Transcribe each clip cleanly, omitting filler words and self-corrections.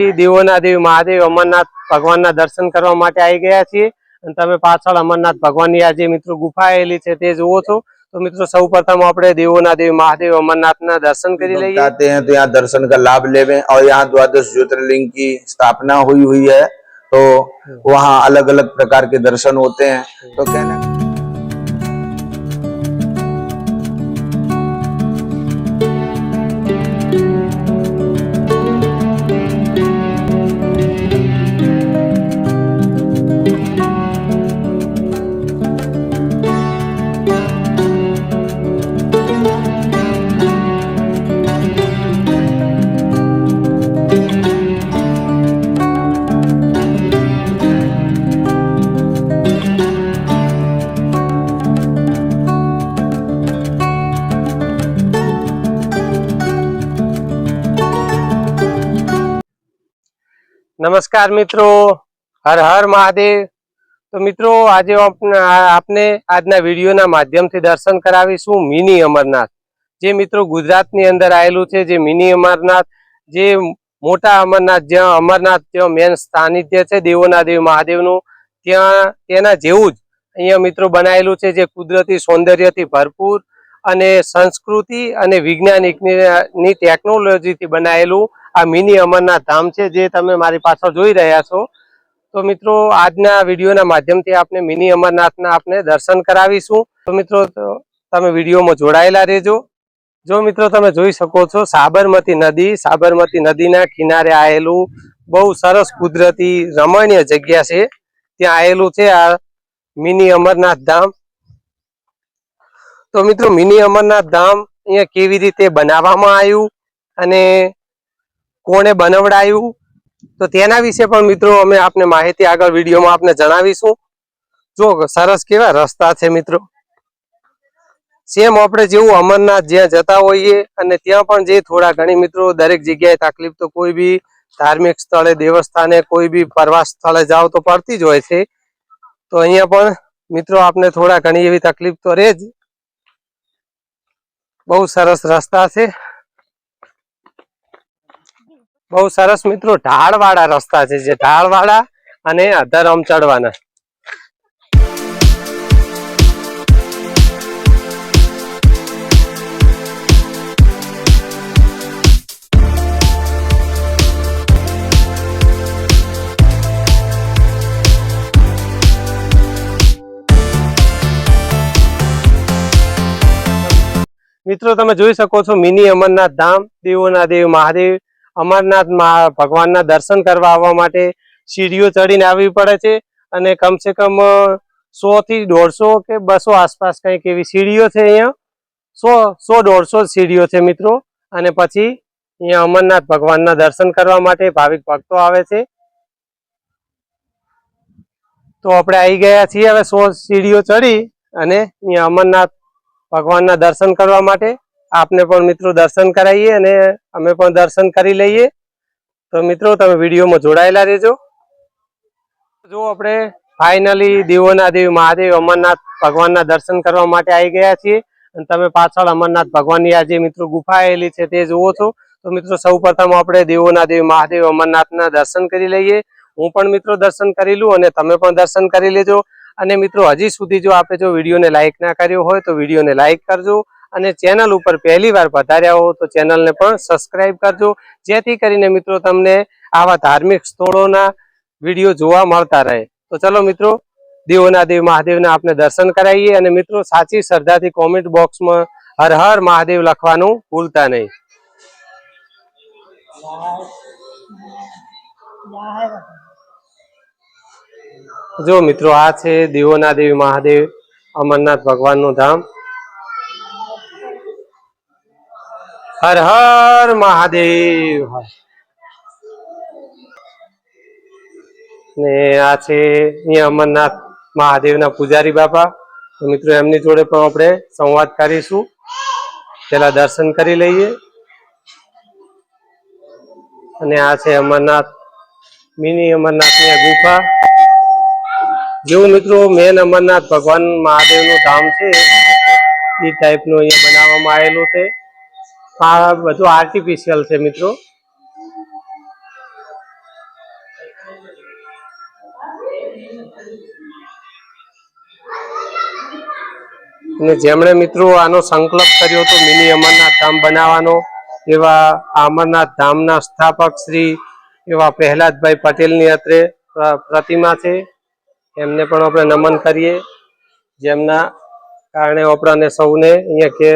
દેવોના દેવ મહાદેવ અમરનાથ ભગવાનના દર્શન કરવા માટે આવી ગયા છીએ અને તમે પાછળ અમરનાથ ભગવાનની આ જે મિત્રો ગુફા આવેલી છે તે જુઓ છો। तो मित्रों सर्वप्रथम આપણે દેવોના દેવ મહાદેવ અમરનાથના દર્શન કરી લઈએ। आते हैं तो यहाँ दर्शन का लाभ लेवें और यहाँ द्वादश ज्योतिर्लिंग की स्थापना हुई है, तो वहाँ अलग अलग प्रकार के दर्शन होते हैं। तो कहना नमस्कार मित्रों, हर हर महादेव। तो मित्रों आज आपने आजना वीडियोना माध्यमथी दर्शन करावीशुं मिनी अमरनाथ। जे मित्रों गुजरातनी अंदर आवेलुं छे, जे मिनी अमरनाथ, जे मोटा अमरनाथ, ज्यां अमरनाथ ज्यां मेन सानिध्य छे देवोना देव महादेवनुं, त्यां तेना जेवुं ज अहींया मित्रों बनावेलुं छे, जे कुदरती सौंदर्यथी भरपूर अने संस्कृति अने विज्ञानिकनी टेक्नोलॉजीथी बनावेलुं आ मिनी अमरनाथ धाम छे, जे तमे मारी पाछळ जोई रह्या छो। तो मित्रों आजना विडियोना माध्यमथी आपने मिनी अमरनाथना आपने दर्शन करावीशुं। तो मित्रों तमे विडियोमां जोडायेला रहेजो। जो मित्रों तमे जोई शको छो साबरमती नदीना किनारे आवेलुं बहु सरस कुदरती रमणीय जग्या छे, त्यां आवेलुं छे आ मिनी अमरनाथ धाम। तो मित्रों मिनी अमरनाथ धाम अहींया केवी रीते बनाववामां आव्युं अने कोणे बनवडाव्युं, तो तेना विषे पण मित्रों अमे आपने माहिती आगळ विडियोमां आपने जणावीशुं। जो सरस केवा रस्ता छे मित्रों, सेम आपणे जेवुं अमरनाथ ज्यां जता होईए अने त्यां पण जे थोड़ा घणी मित्रों दरेक जग्याए तकलीफ तो कोई बी धार्मिक स्थळे देवस्थाने कोई बी प्रवास स्थळे जाओ तो पड़ती ज होय छे। तो अहींया पण मित्रों आपने थोड़ा घणी एवी तकलीफ तो रहे ज। बहु सरस रस्ता छे, बहु सरस मित्रों ढाळवाळा रस्ता छे, जे ढाळवाळा अने अधरम चढ़वाना। मित्रों तमे जोई शको छो मिनी अमरनाथ धाम देवोना देव महादेव अमरनाथ भगवानना दर्शन करवा आववा माटे सीढ़ीओ चढ़ीने आववी पड़े छे अने कम से कम 100 થી 150 के 200 आसपास कंईक एवी सीढ़ीओ छे। अहींया 100-150 सीढ़ीओ छे मित्रों, अने पछी अहींया अमरनाथ भगवानना दर्शन करवा माटे भाविक भक्तो आवे छे। तो आपणे आई गया छीए हवे 100 सीढ़ीओ चढ़ी अने अहींया अमरनाथ भगवानना दर्शन करवा माटे आपने पण मित्रों दर्शन कराईए अने अमे पण दर्शन करी लईए। तो मित्रों तमे विडियोमां जोडायेला रहेजो। जो आपणे फाइनली देवोना देव महादेव अमरनाथ भगवानना दर्शन करवा माटे आई गया छीए अने तमे पाछळ अमरनाथ भगवाननी आ जे मित्रों गुफा आवेली छे ते जुओ छो। तो मित्रों सर्वप्रथम आपणे देवोना देव महादेव अमरनाथना दर्शन करी लईए। हूँ पण मित्रों दर्शन करी लूं अने तमे पण दर्शन करी लेजो। अने मित्रों हजी सुधी जो आपणे जो विडियो ने लाइक ना कर्यो होय तो विडियो ने लाइक करजो अने चेनल उपर पहली वार पधार्या हो तो चेनल ने पण सब्सक्राइब करजो, जेथी करीने मित्रों तमने आवा धार्मिक स्थळोना विडियो जोवा मळता रहे। तो चलो मित्रों देवोना देव महादेवना आपने दर्शन कराईए अने मित्रों साची श्रद्धाथी कॉमेंट बॉक्स में हर हर महादेव लखवानुं भूलता नहीं। जो मित्रों आ छे देवोना देव महादेव अमरनाथ भगवाननुं धाम। हर हर महादेव। ने आ छे अहींया अमरनाथ महादेवना पुजारी बापा। तो मित्रों एमनी जोड़े पण आपणे संवाद करीशुं, पहेला दर्शन करी लईए। अने आ छे अमरनाथ मिनी अमरनाथनी गुफा। जो मित्रों मेन अमरनाथ भगवान महादेवनुं धाम छे ई टाइपनुं अहींया बनाववामां आवेलुं छे। आ बधुं आर्टिफिशियल छे मित्रों। અને જેમણે મિત્રો આનો સંકલ્પ કર્યો હતો મિની અમરનાથ ધામ બનાવવાનો, એવા અમરનાથ ધામના સ્થાપક શ્રી એવા પ્રહલાદભાઈ પટેલની અત્રે પ્રતિમા છે. એમને પણ આપણે નમન કરીએ, જેમના કારણે આપણને સૌને અહીંયા કે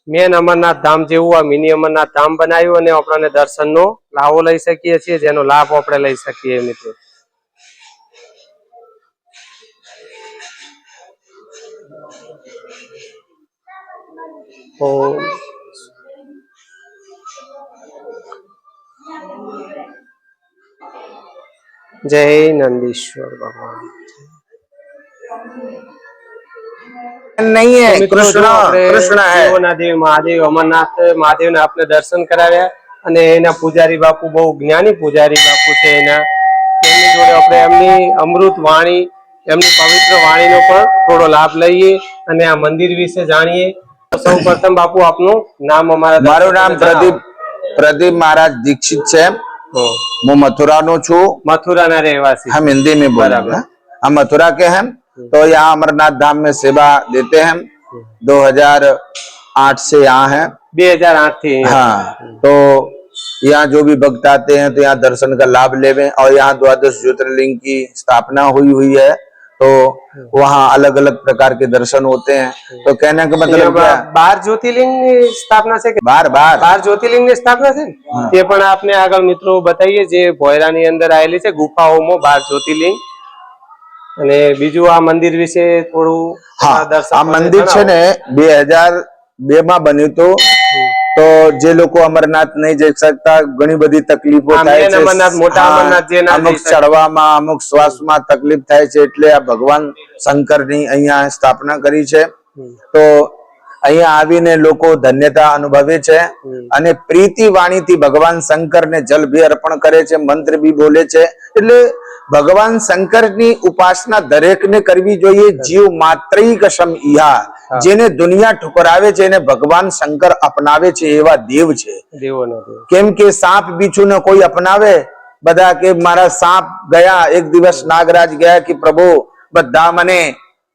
મેન અમરનાથ ધામ જેવું આ મિની અમરનાથ ધામ બનાવ્યું અને આપણને દર્શનનો લાભો લઈ શકીએ છીએ, જેનો લાભ આપણે લઈ શકીએ મિત્રો. જય નંદીશ્વર ભગવાન. नहीं है, कृष्ण कृष्ण है. દેવ મહાદેવ અમરનાથ મહાદેવને આપણે દર્શન કરાવ્યા અને એના પૂજારી બાપુ બહુ જ્ઞાની પૂજારી બાપુ છે. એમની જોડે આપણે એમની અમૃત વાણી, એમની પવિત્ર વાણીનો પણ થોડો લાભ લઈએ અને આ મંદિર વિશે જાણીએ. સૌ પ્રથમ બાપુ આપનું નામ? મારું નામ પ્રદીપ महाराज दीक्षित છે. હું મથुरा નો છું. मथुरा ના રહેવાસી. हम हिंदी में बोलेंगे. हम मथुरा के हैं, तो यहाँ अमरनाथ धाम में सेवा देते हैं. 2008 से यहाँ है. 2008 થી. हाँ, तो यहाँ जो भी भक्त आते हैं तो यहाँ दर्शन का लाभ लेवे. और यहाँ 12 ज्योतिर्लिंग की स्थापना हुई है, तो वहाँ अलग अलग प्रकार के दर्शन होते हैं. तो कहने का मतलब क्या? 12 જ્યોતિર્લિંગ ની સ્થાપના છે કે 12 જ્યોતિર્લિંગ ની સ્થાપના છે. તે પણ આપને આગળ મિત્રો બતાવીએ, જે ભોયરાની અંદર આવેલી છે ગુફાઓમાં 12 જ્યોતિર્લિંગ. અને બીજું આ મંદિર વિશે થોડું દર્શક. આ મંદિર છે ને 2002 માં બન્યું હતું. તો જે લોકો અમરનાથ નહીં જઈ શકતા, ઘણી બધી તકલીફો થાય છે. અમુક ચડવામાં, અમુક શ્વાસમાં તકલીફ થાય છે, એટલે આ ભગવાન શંકરની અહીંયા સ્થાપના કરી છે. તો અહીંયા આવીને લોકો ધન્યતા અનુભવે છે અને પ્રીતિ વાણીથી ભગવાન શંકરને જલ ભી અર્પણ કરે છે, મંત્ર બી બોલે છે. એટલે ભગવાન શંકરની ઉપાસના દરેકને કરવી જોઈએ. જીવ માત્રિક સમ ઈહા, જેને દુનિયા ઠુકરાવે છે એને ભગવાન શંકર અપનાવે છે, એવા દેવ છે. કેમ કે સાપ બીછું ને કોઈ અપનાવે, બધા કે મારા સાપ ગયા. એક દિવસ નાગરાજ ગયા કે પ્રભુ બધા મને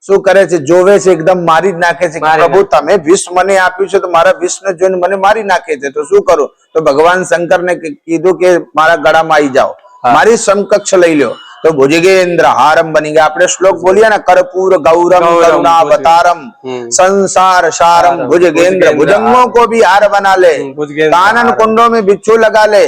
શું કરે છે, જોવે છે, એકદમ મારી જ નાખે છે. પ્રભુ તમે વિષ મને આપ્યું છે, તો મારા વિષને જોઈને મને મારી નાખે છે, તો શું કરું? તો ભગવાન શંકરને કીધું કે મારા ગળામાં આવી જાઓ, મારી સમકક્ષ લઈ લો. तो भुजगेंद्र हारम बनी गया. आपने श्लोक बोलिया ना, कर्पूर गौरम करुणावतारम संसार सारम भुजगेंद्र. भुजंगों को भी हार बना ले, कानन कुंडों में बिच्छू लगा ले.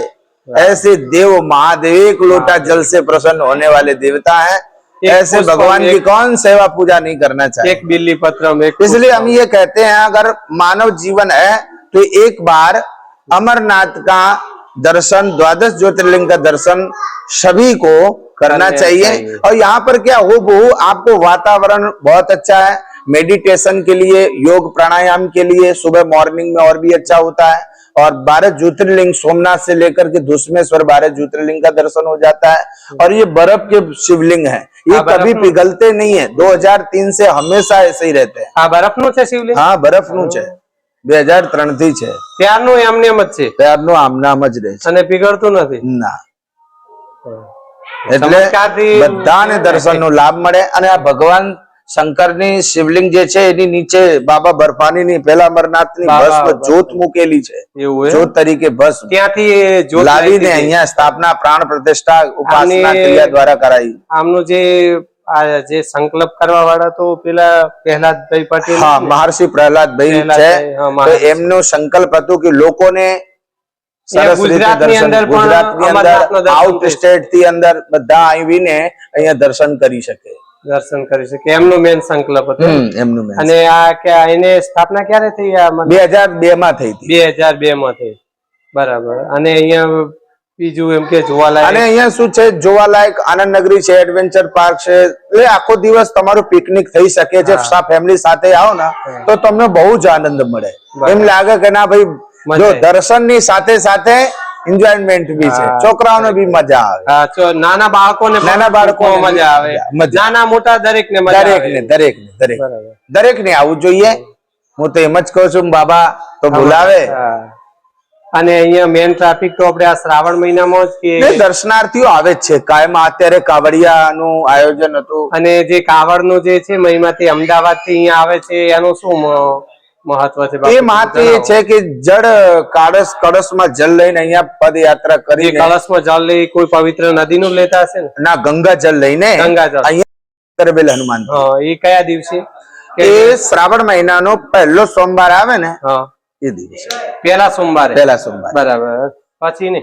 ऐसे देव महादेव एक लोटा जल से प्रसन्न होने वाले देवता हैं. ऐसे भगवान की कौन सेवा पूजा नहीं करना चाहिए? एक बिल्ली पत्र में. इसलिए हम ये कहते हैं, अगर मानव जीवन है तो एक बार अमरनाथ का दर्शन, 12 ज्योतिर्लिंग का दर्शन सभी को करना चाहिए. और यहाँ पर क्या हो बहु आपको वातावरण बहुत अच्छा है. मेडिटेशन के लिए, योग प्राणायाम के लिए सुबह मॉर्निंग में और भी अच्छा होता है. और 12 ज्योतिर्लिंग सोमनाथ से लेकर के धुस्मेश्वर 12 ज्योतिर्लिंग का दर्शन हो जाता है. और ये बर्फ के शिवलिंग है, ये कभी पिघलते नहीं है. 2003 से हमेशा ऐसे ही रहते हैं. बर्फ નું છે શિવલિંગ? हाँ, बर्फ નું છે. 2003 થી છે. ત્યારનું એમને એમ જ છે. ત્યારનું આમનામ જ રહે છે અને પીગળતું નથી. ના. એટલે બધાને દર્શનનો લાભ મળે. અને આ ભગવાન શંકરની શિવલિંગ જે છે એની નીચે બાબા બર્ફાનીની પેલા અમરનાથની ભસ્મ જ્યોત મૂકેલી છે. જ્યોત તરીકે ભસ્મ ત્યાંથી લાવીને અહીંયા સ્થાપના, પ્રાણ પ્રતિષ્ઠા, ઉપાસના ક્રિયા દ્વારા કરાઈ. આમનું જે સંકલ્પ કરવા વાળા તો પેલા પ્રહલાદભાઈ પટેલ. હા, મહર્ષિ પ્રહલાદભાઈ છે. તો એમનો સંકલ્પ હતું કે લોકોને સરસ રીતે દર્શન, ગુજરાતની અંદર, આઉટ સ્ટેટ થી અંદર બધા આવીને અહીંયા દર્શન કરી શકે. એમનો મેન સંકલ્પ હતો. એમનું મેન. અને આ કે એને સ્થાપના ક્યારે થઈ? 2002 માં થઈ હતી. 2002 માં થઈ. બરાબર. અને અહીંયા બીજું એમ કે જોવાલાયક, અને અહીંયા શું છે, જોવાલાયક આનંદ નગરી છે, એડવેન્ચર પાર્ક છે. એટલે આખો દિવસ તમારું પિકનિક થઈ શકે છે. ફેમિલી સાથે આવો ને તો તમને બહુ જ આનંદ મળે. એમ લાગે કે ના ભાઈ, જો દર્શન ની સાથે સાથે એન્જોયમેન્ટ બી છે, છોકરાઓને બી મજા આવે, નાના બાળકોને મજા આવે, નાના મોટા દરેક ને દરેક ને આવવું જોઈએ. હું તો એમ જ કહું છું, બાબા તો બોલાવે અને અહીંયા મેન ટ્રાફિક તો આપણે આ શ્રાવણ મહિનામાં જ કે દર્શનાર્થીઓ આવે જ છે કાયમ. અત્યારે કાવડિયાનું આયોજન હતું. અને જે કાવડનું જે છે મહિમાથી અમદાવાદ થી અહીંયા આવે છે એનું શું મહત્વ છે? એ મહત્વ એ છે કે જળ કળશમાં જલ લઈને અહીંયા પદયાત્રા કરી. કળશમાં જલ લઈ કોઈ પવિત્ર નદીનું લેતા હશે ને? ના, ગંગા જલ લઈને અહીંયા કરેલ હનુમાન. એ કયા દિવસે? એ શ્રાવણ મહિનાનો પહેલો સોમવાર આવે ને એ દિવસે. પહેલા સોમવારે. બરાબર. પછી ને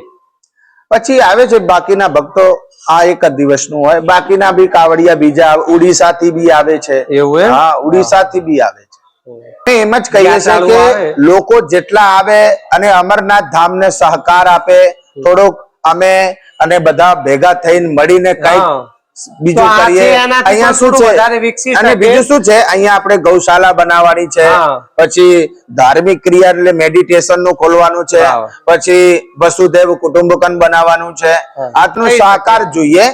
પછી આવે છે બાકીના ભક્તો. આ એક જ દિવસનું હોય. બાકીના બી કાવડિયા બીજા ઉડીસા થી બી આવે છે. એવું? હા, ઉડીસા થી બી આવે છે. એમ જ કહીએ છીએ કે લોકો જેટલા આવે અને અમરનાથ ધામ ને સહકાર આપે થોડોક, અમે અને બધા ભેગા થઈને મળીને કઈ બીજું કરીએ. અહીંયા શું છે અને બીજું શું છે, અહીંયા આપણે ગૌશાળા બનાવવાની છે, પછી ધાર્મિક ક્રિયા એટલે મેડિટેશન નું ખોલવાનું છે, પછી વસુધૈવ કુટુંબકમ બનાવવાનું છે. આટલું સહકાર જોઈએ.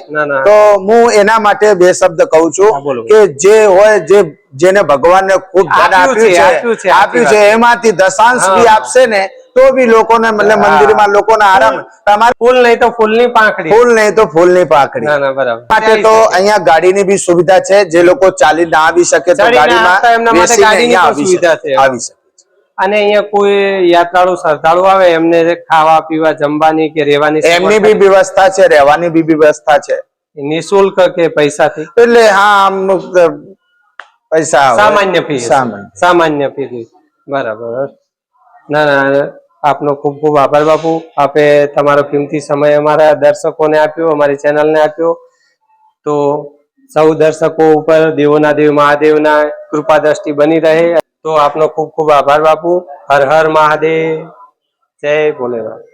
તો હું એના માટે બે શબ્દ કહું છું કે જે હોય જેને ભગવાનને ખૂબ ધન આપ્યું છે એમાંથી દશાંશ બી આપશે ને તો બી લોકોને મતલબ મંદિરમાં લોકોને આરામ. તમારે ફૂલ નહીં તો ફૂલની પાંખડી. માટે તો અહીંયા ગાડીની બી સુવિધા છે. જે લોકો ચાલી ના આવી શકે તો ગાડીમાં બેસીને અહીંયા આવી શકે. અને અહીંયા કોઈ યાત્રાળુ શ્રદ્ધાળુ આવે એમને ખાવા પીવા જમવાની કે રહેવાની એમની બી વ્યવસ્થા છે, રહેવાની બી વ્યવસ્થા છે. નિઃશુલ્ક કે પૈસાથી? એટલે હા, પૈસા સામાન્ય ફી. બરાબર. ના, આપનો ખૂબ ખૂબ આભાર બાપુ. આપે તમારો કિંમતી સમય અમારા દર્શકોને આપ્યો, અમારી ચેનલને આપ્યો. તો સૌ દર્શકો ઉપર દેવોના દેવ મહાદેવના કૃપા દ્રષ્ટિ બની રહે. તો આપનો ખૂબ ખૂબ આભાર બાપુ. હર હર મહાદેવ. જય ભોલેનાથ.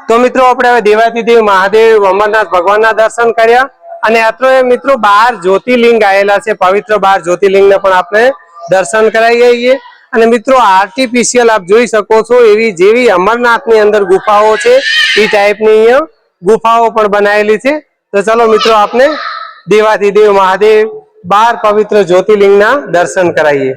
તો મિત્રો આપણે હવે દેવાધિદેવ મહાદેવ અમરનાથ ભગવાનના દર્શન કર્યા અને અત્યારે મિત્રો 12 જ્યોતિર્લિંગ આવેલા છે. પવિત્ર 12 જ્યોતિર્લિંગને પણ આપણે દર્શન કરાવીએ. અને મિત્રો આર્ટિફિશિયલ આપ જોઈ શકો છો એવી જેવી અમરનાથની અંદર ગુફાઓ છે એ ટાઈપની અહીંયા ગુફાઓ પણ બનાવેલી છે. તો ચલો મિત્રો આપને દેવાધિદેવ મહાદેવ 12 પવિત્ર જ્યોતિર્લિંગના દર્શન કરાવીએ.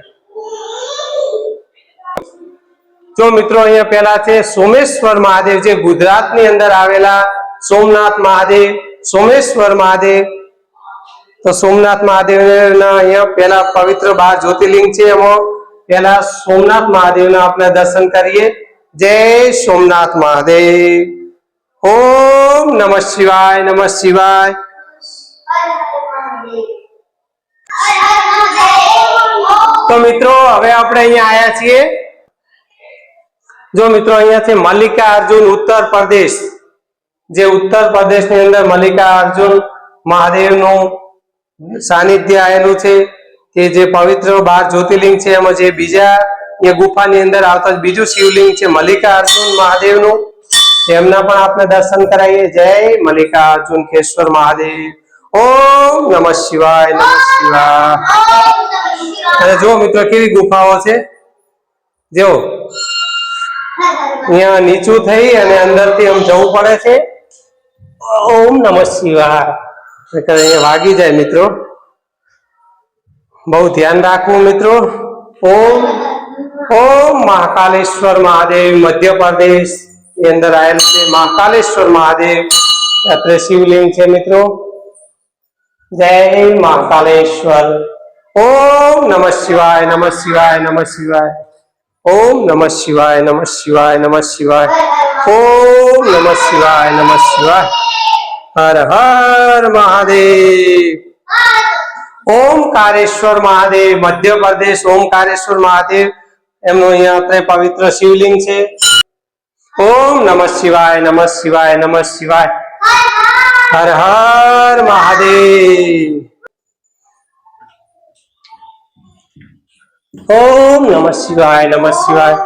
જો મિત્રો અહીંયા પેલા છે સોમેશ્વર મહાદેવ, જે ગુજરાતની અંદર આવેલા સોમનાથ મહાદેવ, સોમેશ્વર મહાદેવ. તો સોમનાથ મહાદેવના અહીંયા પેલા પવિત્ર 12 જ્યોતિર્લિંગ છે. એમાં પેલા સોમનાથ મહાદેવના આપણે દર્શન કરીએ. જય સોમનાથ મહાદેવ. ઓમ નમઃ શિવાય. નમઃ શિવાય. તો મિત્રો હવે આપણે અહીંયા આયા છીએ. જો મિત્રો અહીંયા છે મલ્લિકાર્જુન ઉત્તર પ્રદેશ. જે ઉત્તર પ્રદેશની અંદર મલ્લિકાર્જુન મહાદેવનું સાનિધ્ય આવેલું છે. કે જે પવિત્ર 12 જ્યોતિર્લિંગ છે એમાં જે બીજા એ ગુફાની અંદર આવતા બીજું શિવલિંગ છે મલ્લિકાર્જુન મહાદેવનું. એમના પણ આપણે દર્શન કરાવીએ. જય મલ્લિકાર્જુન કેશ્વર મહાદેવ. ઓમ નમઃ શિવાય. નમઃ શિવાય. અને જો મિત્રો કેવી ગુફાઓ છે. જો અહીંયા નીચું થઈ અને અંદરથી આમ જવું પડે છે. ઓમ નમઃ શિવાય. અહીંયા વાગી જાય મિત્રો. બહુ ધ્યાન રાખવું મિત્રો. ઓમ મહાકાલેશ્વર મહાદેવ મધ્યપ્રદેશ ની અંદર આવેલું છે. મહાકાલેશ્વર મહાદેવ અત્રે શિવલિંગ છે મિત્રો. જય મહાકાલેશ્વર. ઓમ નમઃ શિવાય. નમઃ શિવાય. નમઃ શિવાય. ઓમ નમઃ શિવાય. નમઃ શિવાય. નમઃ શિવાય. ઓમ નમઃ શિવાય. નમઃ શિવાય. હર હર મહાદેવ. ઓમકારેશ્વર મહાદેવ મધ્યપ્રદેશ. ઓમકારેશ્વર મહાદેવ એમનું અહીંયા અત્રે પવિત્ર શિવલિંગ છે. ઓમ નમઃ શિવાય. નમઃ શિવાય. નમઃ શિવાય. હર હર મહાદેવ. ઓમ નમઃ શિવાય. નમઃ શિવાય.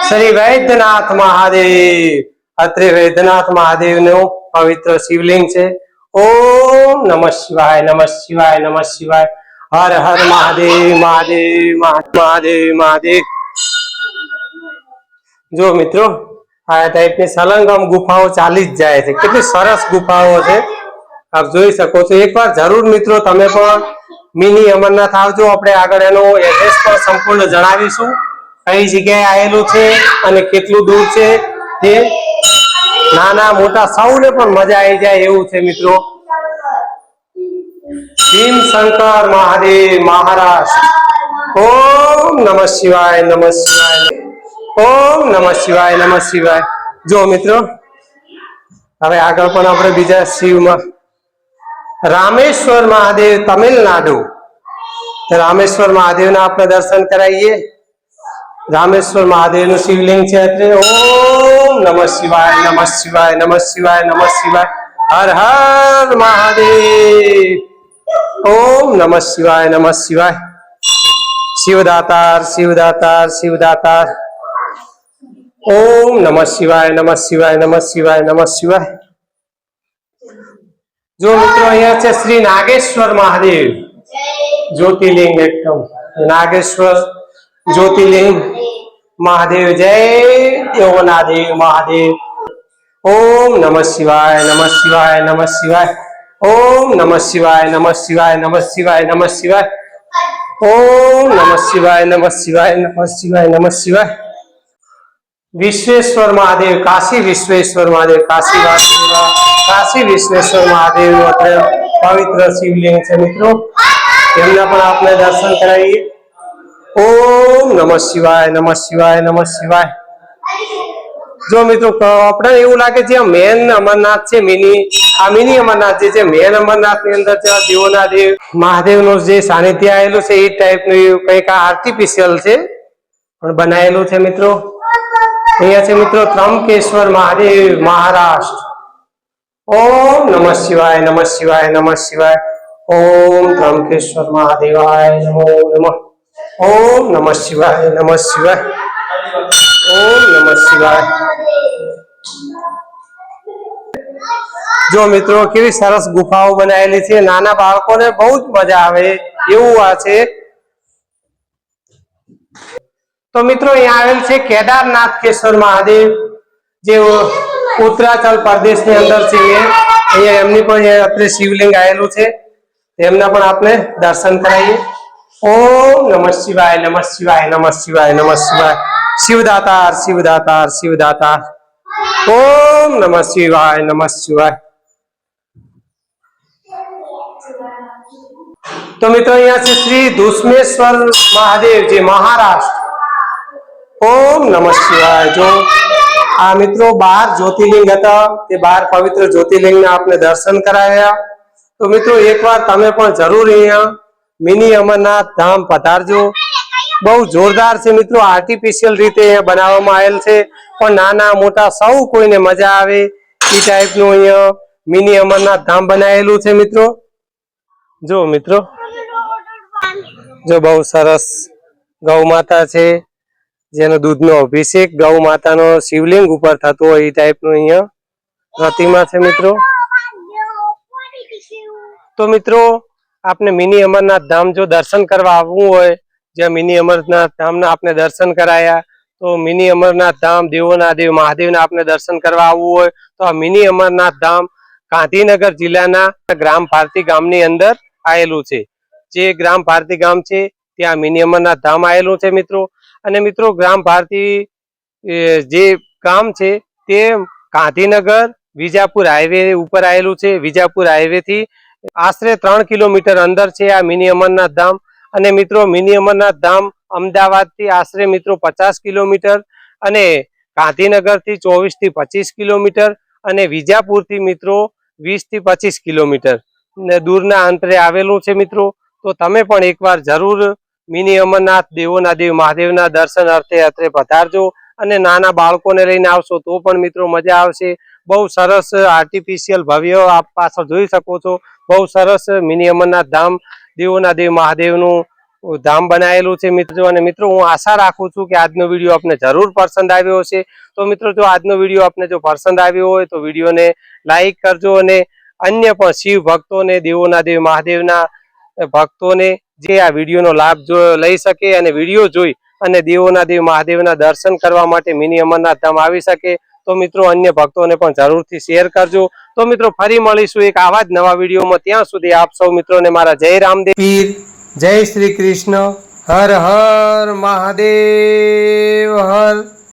શ્રી વૈદ્યનાથ મહાદેવ. અત્રે વૈદ્યનાથ મહાદેવ નું પવિત્ર શિવલિંગ છે. ઓમ નમઃ શિવાય. નમઃ શિવાય. નમઃ શિવાય. હર હર મહાદેવ. મહાદેવ મહાદેવ મહાદેવ. જો મિત્રો આ ટાઈપની સલંગમ ગુફાઓ ચાલી જ જાય છે. કેટલી સરસ ગુફાઓ છે આપ જોઈ શકો છો. એકવાર જરૂર મિત્રો તમે પણ મિની અમરનાથ આવજો. આપણે આગળ એનો એડ્રેસ પણ સંપૂર્ણ જણાવીશું કઈ જગ્યાએ આવેલું છે અને કેટલું દૂર છે તે નાના મોટા સૌને પણ મજા આવી જાય એવું છે મિત્રો. ભીમ શંકર મહાદેવ મહારાષ્ટ્ર. ઓમ નમઃ શિવાય નમઃ શિવાય. ઓમ નમઃ શિવાય નમઃ શિવાય. જો મિત્રો હવે આગળ પણ આપણે બીજા શિવમાં રામેશ્વર મહાદેવ તમિલનાડુ. રામેશ્વર મહાદેવના આપણે દર્શન કરાવીએ. રામેશ્વર મહાદેવનું શિવલિંગ છે એટલે ઓમ નમઃ શિવાય નમઃ શિવાય નમઃ શિવાય નમઃ શિવાય. હર હર મહાદેવ. ઓમ નમઃ શિવાય નમઃ શિવાય. શિવદાતાર શિવદાતાર શિવદાતાર. ઓમ નમઃ શિવાય નમઃ શિવાય નમઃ શિવાય નમઃ શિવાય. જો મિત્રો અહીંયા છે શ્રી નાગેશ્વર મહાદેવ જ્યોતિર્લિંગ. એકદમ નાગેશ્વર જ્યોતિર્લિંગ મહાદેવ. જય દેવોના દેવ મહાદેવ. ઓમ નમઃ શિવાય નમઃ શિવાય નમઃ શિવાય. ઓમ નમઃ શિવાય નમઃ શિવાય નમઃ શિવાય નમઃ શિવાય. ઓમ નમઃ શિવાય નમઃ શિવાય નમઃ શિવાય નમઃ શિવાય. વિશ્વેશ્વર મહાદેવ કાશી વિશ્વેશ્વર મહાદેવ કાશી વાસુદેવ કાશી વિશ્વેશ્વર મહાદેવ પવિત્ર શિવલિંગ છે મિત્રો. તેમના પણ આપણે દર્શન કરાવીએ. ઓમ નમઃ શિવાય નમઃ શિવાય નમઃ શિવાય. જો મિત્રો આપણે એવું લાગે છે મેન અમરનાથ છે મિની અમરનાથ જે છે મેન અમરનાથ ની અંદર દેવોના દેવ મહાદેવ નું જે સાનિધ્ય આવેલું છે એ ટાઈપ નું કંઈક આર્ટિફિશિયલ છે પણ બનાયેલું છે મિત્રો. અહીંયા છે મિત્રો ત્રંબકેશ્વર મહાદેવ મહારાષ્ટ્ર. ઓમ નમઃ શિવાય નમઃ શિવાય નમઃ શિવાય. ઓમ ત્રંબકેશ્વર મહાદેવાય નમો નમઃ. ઓમ નમઃ શિવાય નમઃ શિવાય. ઓમ નમઃ શિવાય. જો મિત્રો કેવી સરસ ગુફાઓ બનાવેલી છે. નાના બાળકોને બહુ જ મજા આવે એવું આ છે. તો મિત્રો અહીંયા આવેલ છે કેદારનાથેશ્વર મહાદેવ જે ઉત્તરાચલ પ્રદેશની અંદર છે. અહીંયા એમની પણ આપણે શિવલિંગ આવેલું છે. તેમના પણ આપણે દર્શન કરાવીએ. ઓમ નમઃ શિવાય નમઃ શિવાય નમઃ શિવાય નમઃ શિવાય. શિવદાતાર શિવદાતાર શિવદાતાર. ઓમ નમઃ શિવાય નમઃ શિવાય. તો મિત્રો અહીંયા છે શ્રી ધુસ્મેશ્વર મહાદેવ જે મહારાષ્ટ્ર. ઓમ નમઃ શિવાય. જો આ મિત્રો 12 જ્યોતિર્લિંગ હતા તે 12 પવિત્ર જ્યોતિર્લિંગના આપણે દર્શન કરાવ્યા. તો મિત્રો એકવાર તમે પણ જરૂર અહીંયા મિની અમરનાથ ધામ પધારજો. બહુ જોરદાર છે મિત્રો. આર્ટિફિશિયલ રીતે બનાવવામાં આવેલ છે પણ નાના મોટા સૌ કોઈને મજા આવે એ ટાઈપનું અહીંયા મિની અમરનાથ ધામ બનાવેલું છે મિત્રો. જો મિત્રો જો બહુ સરસ ગૌ માતા છે જેનો દૂધનો અભિષેક ગૌ માતાનો શિવલિંગ ઉપર થતો હોય એ ટાઈપનું અહીંયા પ્રતિમા છે મિત્રો. તો મિત્રો આપને મિની અમરનાથ ધામ જો દર્શન કરવા આવવું હોય જ્યાં મિની અમરનાથ ધામના આપણે દર્શન કરાયા તો મિની અમરનાથ ધામ દેવોના દેવ મહાદેવના આપણે દર્શન કરવા આવવું હોય તો આ મિની અમરનાથ ધામ ગાંધીનગર જિલ્લાના ગ્રામ ભારતી ગામની અંદર આવેલું છે. જે ગ્રામ ભારતી ગામ છે ત્યાં મિની અમરનાથ ધામ આવેલું છે મિત્રો. અને મિત્રો ગ્રામ ભારતી જે ગામ છે તે ગાંધીનગર વિજાપુર હાઈવે ઉપર આવેલું છે. વિજાપુર હાઈવે થી આશરે 3 કિલોમીટર અંદર છે આ મિની અમરનાથ ધામ. અને મિત્રો મિની અમરનાથ ધામ અમદાવાદ થી આશરે મિત્રો 50 કિલોમીટર અને ગાંધીનગર થી 24 થી 25 કિલોમીટર અને વિજાપુર થી મિત્રો 20 થી 25 કિલોમીટર દૂરના અંતરે આવેલું છે મિત્રો. તો તમે પણ એકવાર જરૂર મિની અમરનાથ દેવોના દેવ મહાદેવના દર્શન અર્થે અત્રે પધારજો. અને નાના બાળકોને લઈને આવશો તો પણ મિત્રો મજા આવશે. બહુ સરસ આર્ટિફિશિયલ ભવ્ય આપ પાછળ જોઈ શકો છો. બહુ સરસ મિની અમરનાથ ધામ દેવોના દેવ મહાદેવનું ધામ બનાવેલું છે મિત્રો. અને મિત્રો હું આશા રાખું છું કે આજનો વિડીયો આપને જરૂર પસંદ આવ્યો હશે. તો મિત્રો જો આજનો વિડીયો આપને જો પસંદ આવ્યો હોય તો વિડીયોને લાઈક કરજો અને અન્ય પણ શિવ ભક્તોને દેવોના દેવ મહાદેવના ભક્તોને જે આ વિડીયોનો લાભ લઈ શકે અને વિડીયો જોઈ અને દેવોના દેવ મહાદેવના દર્શન કરવા માટે મિની અમરનાથ ધામ આવી શકે તો મિત્રો અન્ય ભક્તોને પણ જરૂરથી શેર કરજો. તો મિત્રો ફરી મળીશું એક આવા જ નવા વિડીયોમાં. ત્યાં સુધી આપ સૌ મિત્રોને મારા જય રામદેવ પીર, જય શ્રી કૃષ્ણ, હર હર મહાદેવ હર